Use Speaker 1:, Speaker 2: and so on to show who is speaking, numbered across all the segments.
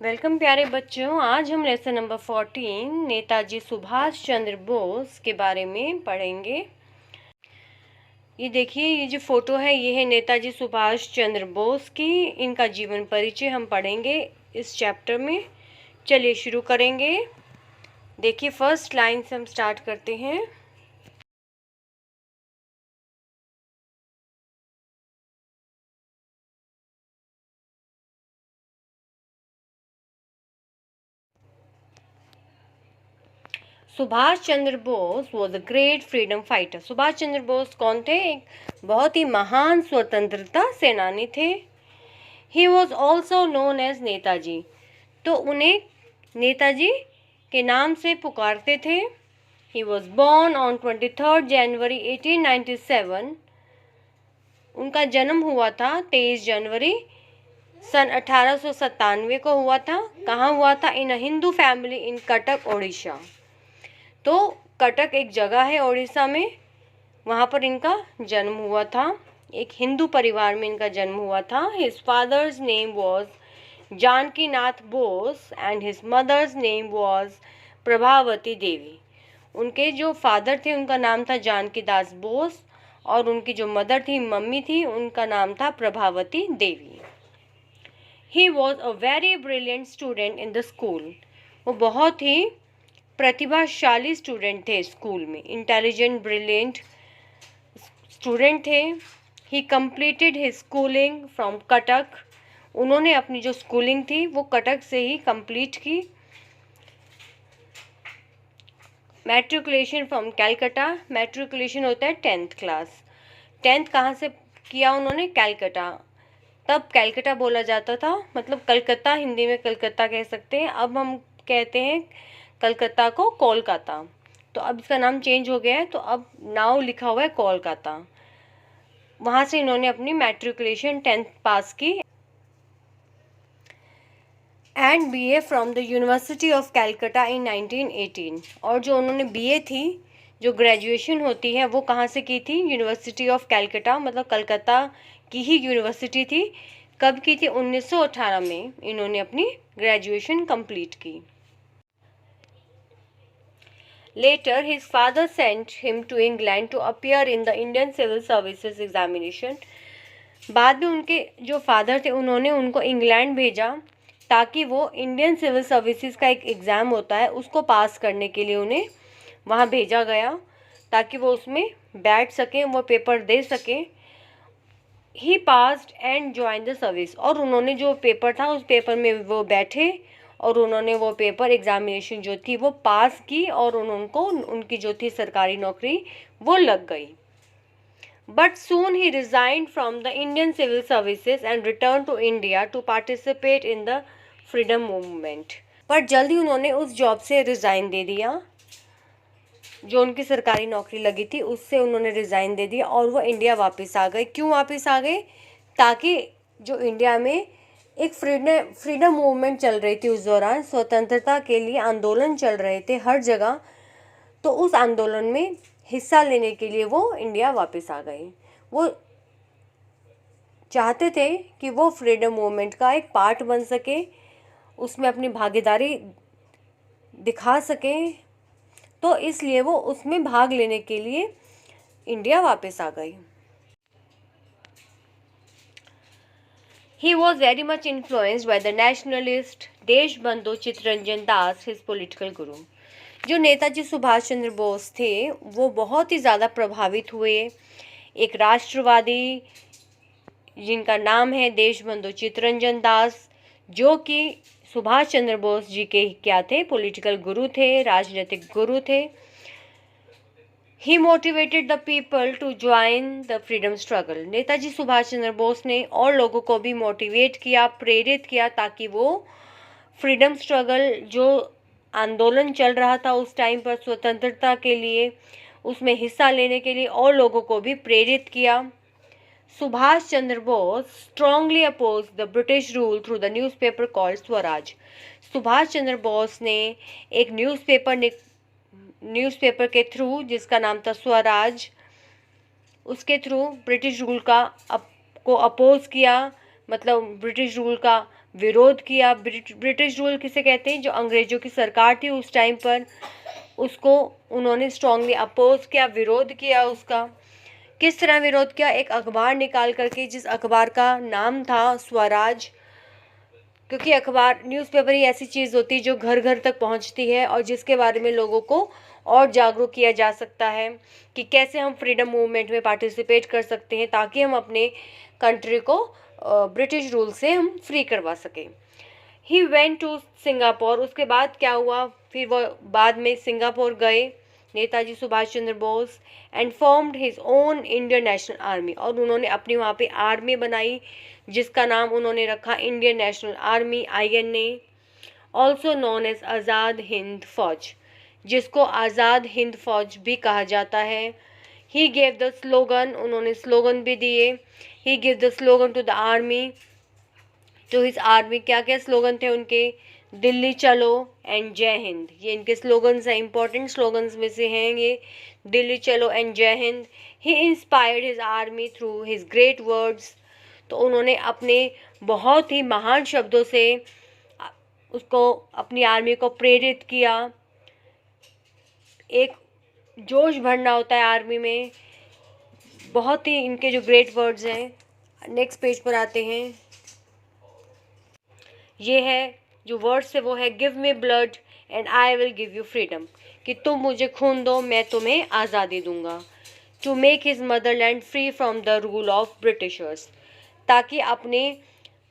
Speaker 1: Welcome प्यारे बच्चों। आज हम लेसन नंबर 14 नेताजी सुभाष चंद्र बोस के बारे में पढ़ेंगे। ये देखिए, ये जो फोटो है ये है नेताजी सुभाष चंद्र बोस की। इनका जीवन परिचय हम पढ़ेंगे इस चैप्टर में। चलिए शुरू करेंगे। देखिए, फर्स्ट लाइन से हम स्टार्ट करते हैं। Subhash Chandra Bose was a great freedom fighter. Subhash Chandra Bose कौन थे? एक बहुत ही महान स्वतंत्रता सेनानी थे। He was also known as Netaji. तो उन्हें नेताजी के नाम से पुकारते थे। He was born on 23 January 1897। उनका जन्म हुआ था 23 जनवरी सन 1897 को हुआ था। कहाँ हुआ था? इन अ हिंदू फैमिली इन कटक, ओडिशा। तो कटक एक जगह है ओडिशा में, वहाँ पर इनका जन्म हुआ था। एक हिंदू परिवार में इनका जन्म हुआ था। His father's name was Janaki Nath Bose and his mother's name was Prabhavati Devi. उनके जो फादर थे उनका नाम था जानकी दास बोस और उनकी जो मदर थी, मम्मी थी, उनका नाम था Prabhavati Devi. He was a very brilliant student in the school. वो बहुत ही प्रतिभाशाली स्टूडेंट थे स्कूल में। इंटेलिजेंट, ब्रिलियंट स्टूडेंट थे। ही completed his schooling from Cuttack. उन्होंने अपनी जो स्कूलिंग थी वो कटक से ही कंप्लीट की। Matriculation from Calcutta. मैट्रिकुलेशन होता है 10th क्लास। 10th कहाँ से किया उन्होंने? कैलकटा। तब कैलकटा बोला जाता था, मतलब कलकत्ता, हिंदी में कलकत्ता कह सकते हैं। अब हम कहते हैं कलकत्ता को कोलकाता। तो अब इसका नाम चेंज हो गया है, तो अब नाउ लिखा हुआ है कोलकाता। वहाँ से इन्होंने अपनी मैट्रिकुलेशन 10th पास की। And BA from the university of Calcutta in 1918। और जो उन्होंने बीए थी, जो ग्रेजुएशन होती है, वो कहाँ से की थी? यूनिवर्सिटी ऑफ कैलकटा, मतलब कलकत्ता की ही यूनिवर्सिटी थी। कब की थी? 1918 में इन्होंने अपनी ग्रेजुएशन कंप्लीट की। Later, his father sent him to England to appear in the Indian Civil Services examination. बाद में उनके जो फादर थे उन्होंने उनको इंग्लैंड भेजा ताकि वो इंडियन सिविल सर्विसेज का एक एग्ज़ाम होता है उसको पास करने के लिए उन्हें वहाँ भेजा गया, ताकि वो उसमें बैठ सकें, वो पेपर दे सकें। He passed and join the service. और उन्होंने जो पेपर था उस पेपर में वो बैठे और उन्होंने वो पेपर एग्जामिनेशन जो थी वो पास की और उनको उनकी जो थी सरकारी नौकरी वो लग गई। बट सून ही resigned from the Indian civil services and return to India to participate in the freedom movement. पर जल्दी उन्होंने उस जॉब से रिज़ाइन दे दिया, जो उनकी सरकारी नौकरी लगी थी उससे उन्होंने रिज़ाइन दे दिया और वो इंडिया वापस आ गए। क्यों वापस आ गए? ताकि जो इंडिया में एक फ्रीडम मूवमेंट चल रही थी, उस दौरान स्वतंत्रता के लिए आंदोलन चल रहे थे हर जगह, तो उस आंदोलन में हिस्सा लेने के लिए वो इंडिया वापस आ गए। वो चाहते थे कि वो फ्रीडम मूवमेंट का एक पार्ट बन सके, उसमें अपनी भागीदारी दिखा सकें, तो इसलिए वो उसमें भाग लेने के लिए इंडिया वापस आ गई। He was very much influenced by the nationalist Deshbandhu Chittaranjan Das, his political guru। जो नेताजी सुभाष चंद्र बोस थे वो बहुत ही ज़्यादा प्रभावित हुए एक राष्ट्रवादी जिनका नाम है देशबंधु चित्तरंजन दास, जो कि सुभाष चंद्र बोस जी के क्या थे? पॉलिटिकल गुरु थे, राजनीतिक गुरु थे। He motivated the people to join the freedom struggle. Netaji Subhash Chandra Bose ने और लोगों को भी मोटिवेट किया, प्रेरित किया, ताकि वो फ्रीडम स्ट्रगल जो आंदोलन चल रहा था उस टाइम पर स्वतंत्रता के लिए, उसमें हिस्सा लेने के लिए और लोगों को भी प्रेरित किया। Subhash Chandra Bose strongly oppose the British rule through the newspaper called Swaraj. Subhash Chandra Bose ने एक न्यूज़पेपर के थ्रू, जिसका नाम था स्वराज, उसके थ्रू ब्रिटिश रूल को अपोज किया, मतलब ब्रिटिश रूल का विरोध किया। ब्रिटिश रूल किसे कहते हैं? जो अंग्रेजों की सरकार थी उस टाइम पर, उसको उन्होंने स्ट्रांगली अपोज किया, विरोध किया उसका। किस तरह विरोध किया? एक अखबार निकाल करके, जिस अखबार का नाम था स्वराज, क्योंकि अखबार, न्यूज़पेपर ही ऐसी चीज़ होती है जो घर घर तक पहुंचती है और जिसके बारे में लोगों को और जागरूक किया जा सकता है कि कैसे हम फ्रीडम मूवमेंट में पार्टिसिपेट कर सकते हैं ताकि हम अपने कंट्री को ब्रिटिश रूल से हम फ्री करवा सकें। He went to Singapore. उसके बाद क्या हुआ? फिर वो बाद में सिंगापुर गए Netaji Subhash Chandra Bose, and formed his own Indian National Army. और उन्होंने अपनी वहाँ पे आर्मी बनाई जिसका नाम उन्होंने रखा Indian National Army, INA, also known as Azad Hind Fauj, जिसको आज़ाद हिंद फौज भी कहा जाता है। ही गेव द स्लोगन, उन्होंने स्लोगन भी दिए। He give the slogan to the army, to his army. क्या क्या स्लोगन थे उनके? दिल्ली चलो एंड जय हिंद, ये इनके स्लोगन्स हैं, इंपॉर्टेंट स्लोगन्स में से हैं ये, दिल्ली चलो and Jai Hind. He inspired his army through his great words, तो उन्होंने अपने बहुत ही महान शब्दों से उसको, अपनी आर्मी को प्रेरित किया। एक जोश भरना होता है आर्मी में, बहुत ही इनके जो ग्रेट वर्ड्स हैं। नेक्स्ट पेज पर आते हैं। ये है जो वर्ड्स है वो है give me blood and I will give you freedom, कि तुम मुझे खून दो मैं तुम्हें आज़ादी दूंगा। To make his motherland free from the rule of britishers, ताकि अपने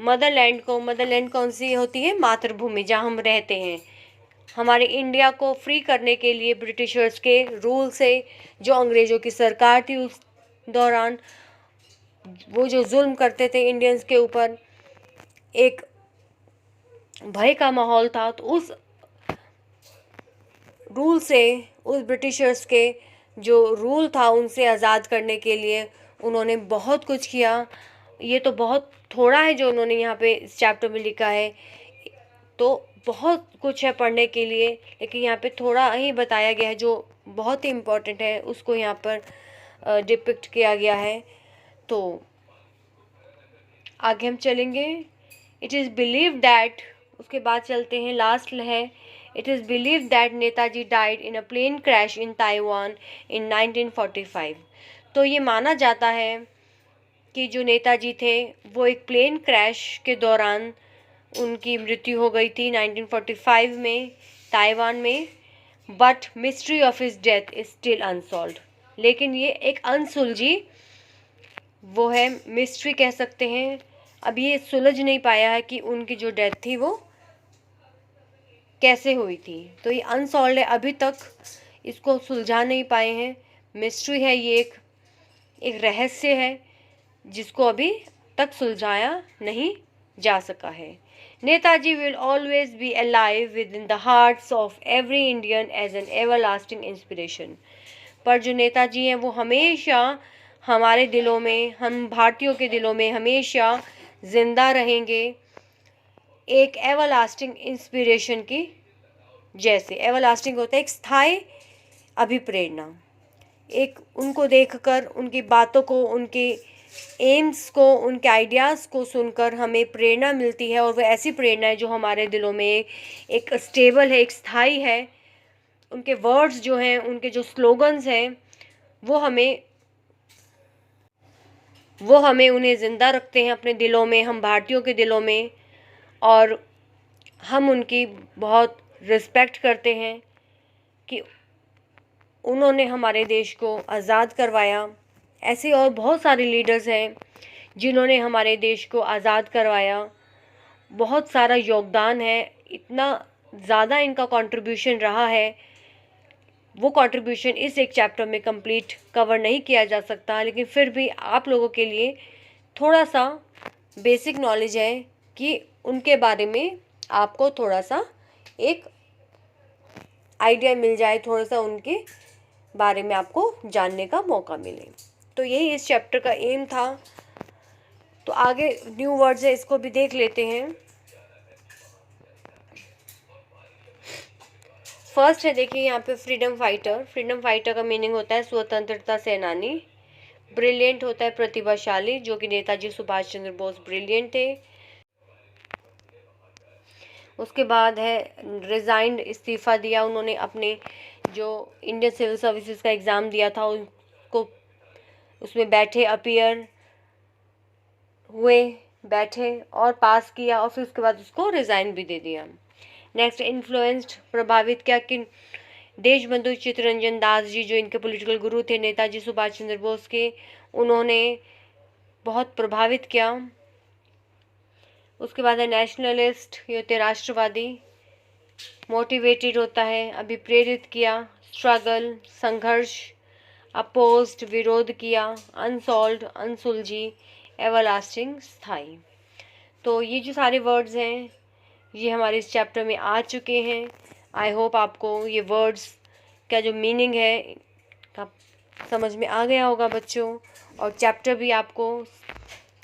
Speaker 1: मदरलैंड को, मदरलैंड कौन सी होती है? मातृभूमि, जहाँ हम रहते हैं, हमारे इंडिया को फ्री करने के लिए ब्रिटिशर्स के रूल से, जो अंग्रेज़ों की सरकार थी उस दौरान, वो जो जुल्म करते थे इंडियंस के ऊपर, एक भय का माहौल था, तो उस रूल से, उस ब्रिटिशर्स के जो रूल था उनसे आज़ाद करने के लिए उन्होंने बहुत कुछ किया। ये तो बहुत थोड़ा है जो उन्होंने यहाँ पे इस चैप्टर में लिखा है, तो बहुत कुछ है पढ़ने के लिए, लेकिन यहाँ पे थोड़ा ही बताया गया है जो बहुत ही इम्पोर्टेंट है, उसको यहाँ पर डिपिक्ट किया गया है। तो आगे हम चलेंगे। इट इज़ बिलीव दैट, उसके बाद चलते हैं, लास्ट है, it is believe that Netaji died in a plane crash in Taiwan in 1945। तो ये माना जाता है कि जो नेताजी थे वो एक प्लेन क्रैश के दौरान उनकी मृत्यु हो गई थी 1945 में ताइवान में। But mystery of his death is still unsolved, लेकिन ये एक अनसुलझी वो है, मिस्ट्री कह सकते हैं। अब ये सुलझ नहीं पाया है कि उनकी जो डेथ थी वो कैसे हुई थी, तो ये अनसॉल्व्ड है, अभी तक इसको सुलझा नहीं पाए हैं। मिस्ट्री है ये, एक रहस्य है जिसको अभी तक सुलझाया नहीं जा सका है। Netaji will always be alive within the hearts of every Indian as an everlasting inspiration. पर जो नेताजी हैं वो हमेशा हमारे दिलों में, हम भारतीयों के दिलों में हमेशा जिंदा रहेंगे, एक एवरलास्टिंग इंस्पिरेशन की जैसे। एवरलास्टिंग होता है एक स्थायी अभिप्रेरणा, एक उनको देखकर, उनकी बातों को, उनके एम्स को, उनके आइडियाज़ को सुनकर हमें प्रेरणा मिलती है, और वो ऐसी प्रेरणा है जो हमारे दिलों में एक स्टेबल है, एक स्थायी है। उनके वर्ड्स जो हैं, उनके जो स्लोगन्स हैं, वो हमें उन्हें ज़िंदा रखते हैं अपने दिलों में, हम भारतीयों के दिलों में, और हम उनकी बहुत रिस्पेक्ट करते हैं कि उन्होंने हमारे देश को आज़ाद करवाया। ऐसे और बहुत सारे लीडर्स हैं जिन्होंने हमारे देश को आज़ाद करवाया, बहुत सारा योगदान है, इतना ज़्यादा इनका कंट्रीब्यूशन रहा है, वो कंट्रीब्यूशन इस एक चैप्टर में कंप्लीट कवर नहीं किया जा सकता, लेकिन फिर भी आप लोगों के लिए थोड़ा सा बेसिक नॉलेज है कि उनके बारे में आपको थोड़ा सा एक आइडिया मिल जाए, थोड़ा सा उनके बारे में आपको जानने का मौका मिले। तो यही इस चैप्टर का एम था। तो आगे न्यू वर्ड्स है, इसको भी देख लेते हैं। फर्स्ट है, देखिए यहाँ पे फ्रीडम फाइटर। फ्रीडम फाइटर का मीनिंग होता है स्वतंत्रता सेनानी। ब्रिलियंट होता है प्रतिभाशाली, जो कि नेताजी सुभाष चंद्र बोस ब्रिलियंट थे। उसके बाद है रिज़ाइंड, इस्तीफ़ा दिया उन्होंने, अपने जो इंडियन सिविल सर्विसेज का एग्ज़ाम दिया था उनको, उसमें बैठे, अपीयर हुए, बैठे और पास किया, और फिर उसके बाद उसको रिज़ाइन भी दे दिया। नेक्स्ट, इन्फ्लुएंस्ड, प्रभावित किया किन? देशबंधु चित्तरंजन दास जी, जो इनके पॉलिटिकल गुरु थे, नेताजी सुभाष चंद्र बोस के, उन्होंने बहुत प्रभावित किया। उसके बाद है नेशनलिस्ट, ये होते राष्ट्रवादी, मोटिवेटेड होता है, अभिप्रेरित किया, स्ट्रगल, संघर्ष, अपोज्ड, विरोध किया, अनसॉल्व्ड, अनसुलझी, एवरलास्टिंग, स्थायी। तो ये जो सारे वर्ड्स हैं ये हमारे इस चैप्टर में आ चुके हैं। आई होप आपको ये वर्ड्स का जो मीनिंग है का समझ में आ गया होगा बच्चों, और चैप्टर भी आपको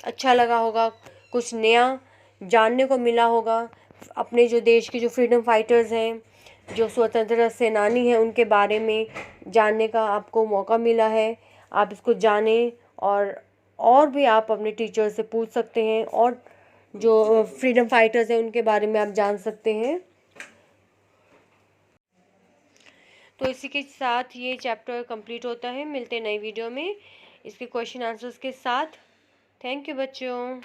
Speaker 1: अच्छा लगा होगा, कुछ नया जानने को मिला होगा। अपने जो देश के जो फ्रीडम फाइटर्स हैं, जो स्वतंत्रता सेनानी हैं, उनके बारे में जानने का आपको मौका मिला है। आप इसको जानें, और भी आप अपने टीचर से पूछ सकते हैं, और जो फ्रीडम फाइटर्स हैं उनके बारे में आप जान सकते हैं। तो इसी के साथ ये चैप्टर कंप्लीट होता है। मिलते हैं नई वीडियो में इसके क्वेश्चन आंसर्स के साथ। थैंक यू बच्चों।